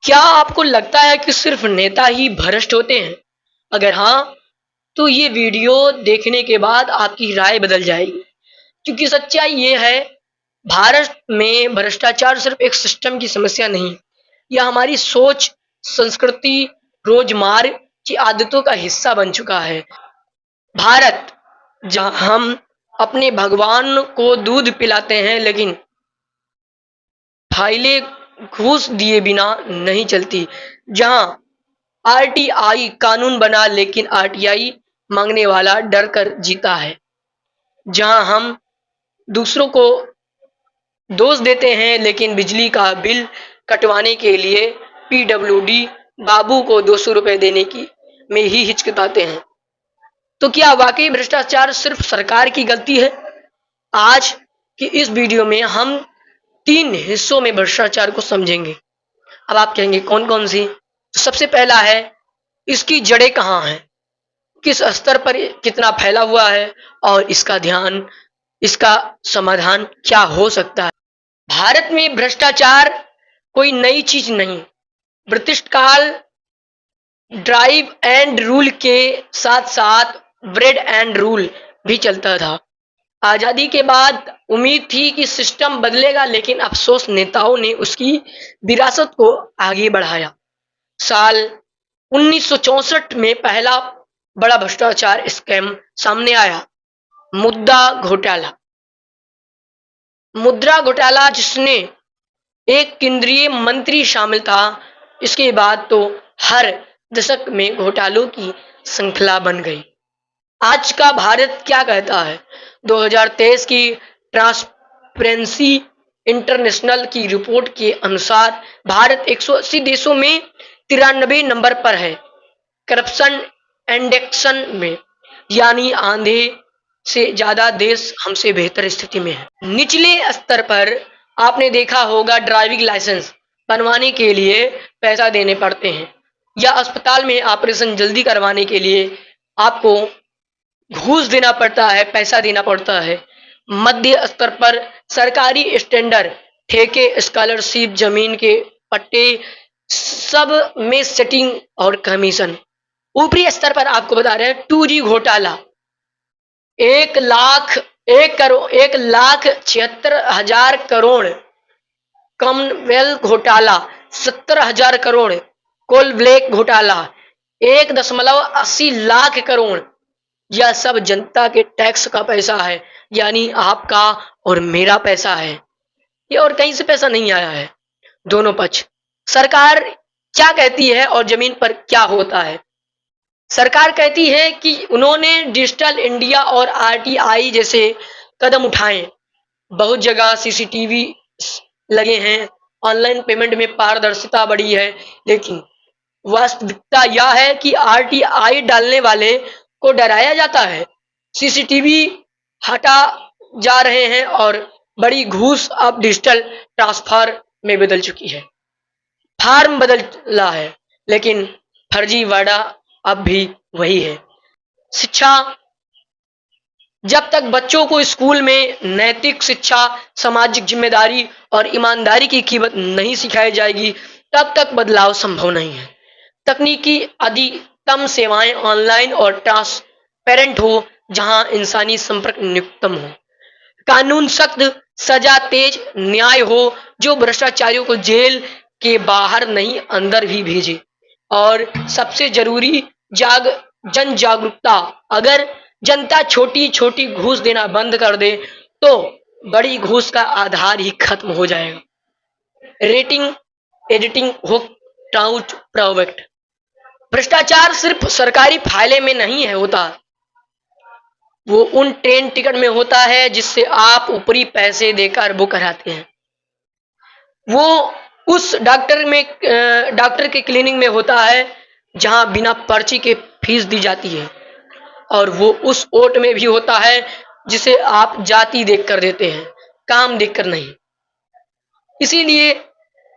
क्या आपको लगता है कि सिर्फ नेता ही भ्रष्ट होते हैं? अगर हाँ, तो ये वीडियो देखने के बाद आपकी राय बदल जाएगी। क्योंकि सच्चाई ये है, भारत में भ्रष्टाचार सिर्फ एक सिस्टम की समस्या नहीं, यह हमारी सोच, संस्कृति, रोजमर्रा की आदतों का हिस्सा बन चुका है। भारत, जहाँ हम अपने भगवान को दूध पिलाते हैं, लेकिन फाइलें घूस दिए बिना नहीं चलती। जहाँ आरटीआई कानून बना, लेकिन आरटीआई मांगने वाला डर कर जीता है। जहाँ हम दूसरों को दोष देते हैं, लेकिन बिजली का बिल कटवाने के लिए पीडब्ल्यूडी बाबू को 200 रुपए देने की में ही हिचकिचाते हैं। तो क्या वाकई भ्रष्टाचार सिर्फ सरकार की गलती है? आज की इस वीडियो में हम 3 हिस्सों में भ्रष्टाचार को समझेंगे। अब आप कहेंगे कौन कौन सी? तो सबसे पहला है, इसकी जड़ें कहाँ हैं, किस स्तर पर कितना फैला हुआ है और इसका समाधान क्या हो सकता है। भारत में भ्रष्टाचार कोई नई चीज नहीं। ब्रिटिश काल ड्राइव एंड रूल के साथ साथ ब्रेड एंड रूल भी चलता था। आजादी के बाद उम्मीद थी कि सिस्टम बदलेगा, लेकिन अफसोस नेताओं ने उसकी विरासत को आगे बढ़ाया। साल 1964 में पहला बड़ा भ्रष्टाचार स्कैम सामने आया, मुद्रा घोटाला, जिसने एक केंद्रीय मंत्री शामिल था। इसके बाद तो हर दशक में घोटालों की श्रृंखला बन गई। आज का भारत क्या कहता है? 2023 की ट्रांसपेरेंसी इंटरनेशनल की रिपोर्ट के अनुसार भारत 180 देशों में 93 नंबर पर है करप्शन इंडेक्स में, यानी आधे से ज्यादा देश हमसे बेहतर स्थिति में है। निचले स्तर पर आपने देखा होगा, ड्राइविंग लाइसेंस बनवाने के लिए पैसा देने पड़ते हैं, या अस्पताल में ऑपरेशन जल्दी करवाने के लिए आपको घूस देना पड़ता है, पैसा देना पड़ता है। मध्य स्तर पर सरकारी स्टैंडर्ड, ठेके, स्कॉलरशिप, जमीन के पट्टे, सब में सेटिंग और कमीशन। ऊपरी स्तर पर आपको बता रहे हैं 2G घोटाला, 1,76,000 करोड़, कॉमनवेल्थ घोटाला 70,000 करोड़, कोल ब्लैक घोटाला 1.80 लाख करोड़। यह सब जनता के टैक्स का पैसा है, यानी आपका और मेरा पैसा है। ये और कहीं से पैसा नहीं आया है। दोनों पक्ष, सरकार क्या कहती है और जमीन पर क्या होता है? सरकार कहती है कि उन्होंने डिजिटल इंडिया और आरटीआई जैसे कदम उठाए, बहुत जगह सीसीटीवी लगे हैं, ऑनलाइन पेमेंट में पारदर्शिता बढ़ी है, लेकिन वास्तविकता यह है कि आरटीआई डालने वाले को डराया जाता है, सीसीटीवी हटा जा रहे हैं और बड़ी घूस अब डिजिटल ट्रांसफर में बदल चुकी है। फार्म बदला है, लेकिन फर्जी वादा अब भी वही है। शिक्षा, जब तक बच्चों को स्कूल में नैतिक शिक्षा, सामाजिक जिम्मेदारी और ईमानदारी की कीमत नहीं सिखाई जाएगी, तब तक बदलाव संभव नहीं है। तकनीकी अधिकतम सेवाएं ऑनलाइन और ट्रांसपेरेंट हो, जहां इंसानी संपर्क न्यूनतम हो। कानून सख्त, सजा तेज, न्याय हो, जो भ्रष्टाचारियों को जेल के बाहर नहीं अंदर भी भेजे। और सबसे जरूरी, जन जागरूकता। अगर जनता छोटी छोटी घूस देना बंद कर दे, तो बड़ी घूस का आधार ही खत्म हो जाएगा। रेटिंग एडिटिंग हो टाउट प्रोडक्ट। भ्रष्टाचार सिर्फ सरकारी फाइलें में नहीं है होता, वो उन ट्रेन टिकट में होता है जिससे आप ऊपरी पैसे देकर बुक कराते हैं। वो उस डॉक्टर के क्लिनिक में होता है जहां बिना पर्ची के फीस दी जाती है, और वो उस वोट में भी होता है जिसे आप जाति देखकर देते हैं, काम देखकर नहीं। इसीलिए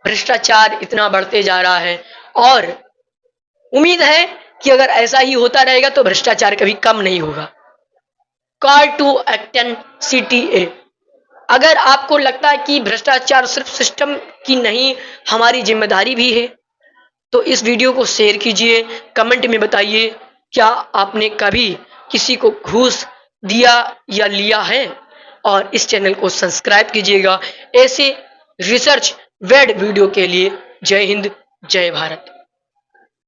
भ्रष्टाचार इतना बढ़ते जा रहा है, और उम्मीद है कि अगर ऐसा ही होता रहेगा तो भ्रष्टाचार कभी कम नहीं होगा। Call to action CTA। अगर आपको लगता है कि भ्रष्टाचार सिर्फ सिस्टम की नहीं, हमारी जिम्मेदारी भी है, तो इस वीडियो को शेयर कीजिए, कमेंट में बताइए क्या आपने कभी किसी को घूस दिया या लिया है, और इस चैनल को सब्सक्राइब कीजिएगा ऐसे रिसर्च वेड वीडियो के लिए। जय हिंद, जय भारत।